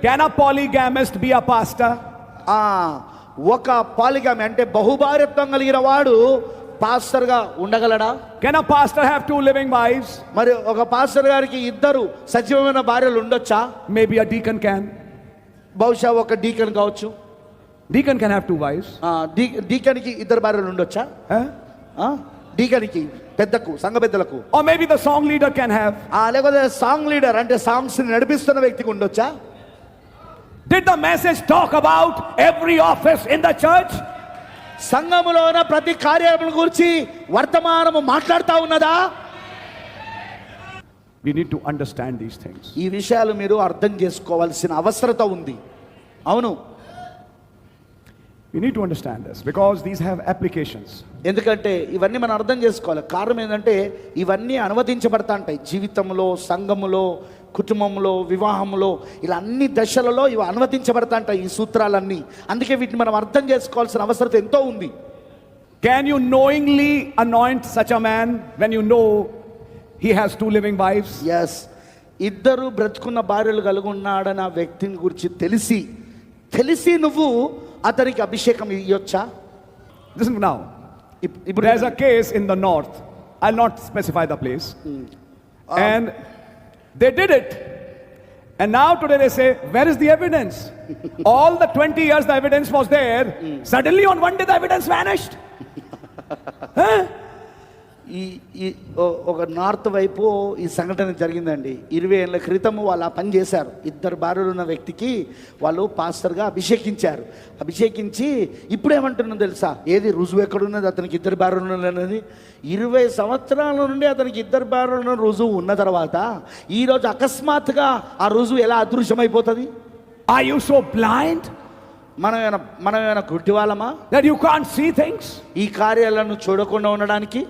Can a polygamist be a pastor? ఒక పాలిగామి అంటే బహుభార్యత్వం కలిగిన వాడు పాస్టర్ గా ఉండగలడా? Can a pastor have 2 living wives? మరి ఒక పాస్టర్ గారికి 2 సజీవమైన భార్యలు ఉండొచ్చా? Maybe a deacon can. బహుశా ఒక డీకన్ కావచ్చు. Deacon can have 2 wives. Deacon కి 2 భార్యలు ఉండొచ్చా? డీకన్ కి పెద్దకు సంఘ పెద్దలకు. Or maybe the song leader can have. లేకపోతే సాంగ్ లీడర్ అంటే సాంగ్స్ నడిపిస్తున్న వ్యక్తికి ఉండొచ్చా? Did the message talk about every office in the church? సంఘములో ఉన్న ప్రతి కార్యముల గురించి వర్తమానము మాట్లాడుతూ ఉన్నదా? We need to understand these things. ఈ విషయాలు మీరు అర్థం చేసుకోవాల్సిన అవసరత ఉంది. అవును, we need to understand this because these have applications. ఎందుకంటే ఇవన్నీ మనం అర్థం చేసుకోవాలి. కారణం ఏంటంటే ఇవన్నీ అనువదించబడతా ఉంటాయి జీవితంలో, సంఘములో, కుటుంబంలో, వివాహంలో, ఇలా అన్ని దశలలో ఇవి అనువదించబడతా ఉంటాయి ఈ సూత్రాలన్నీ. అందుకే వీటిని మనం అర్థం చేసుకోవాల్సిన అవసరం ఎంతో ఉంది. Can you knowingly anoint such a man when you know he has 2 living wives? Yes. 2 బ్రతుకున్న భార్యలు కలిగి ఉన్నాడన్న వ్యక్తిని గురించి తెలిసి నువ్వు అతనికి అభిషేకం ఇయ్యొచ్చా? Listen now. There is a case in the north. I'll not specify the place. And they did it. And now today they say, where is the evidence? All the 20 years the evidence was there. Suddenly on one day the evidence vanished. ఒక north వైపు ఈ సంఘటన జరిగిందండి. 20 ఏళ్ల క్రితం వాళ్ళు ఆ పని చేశారు. 2 భార్యలు ఉన్న వ్యక్తికి వాళ్ళు పాస్టర్గా అభిషేకించి ఇప్పుడు ఏమంటున్నాం తెలుసా? ఏది రుజువు ఎక్కడున్నది అతనికి 2 భార్యలు ఉన్నది? 20 సంవత్సరాల నుండి అతనికి 2 భార్యలు రుజువు ఉన్న తర్వాత ఈరోజు అకస్మాత్తుగా ఆ రుజువు ఎలా అదృశ్యమైపోతుంది? Are you so blind? మనమేమైనా గుడ్డివాళ్ళమా? That you can't see things? ఈ కార్యాలను చూడకుండా ఉండడానికి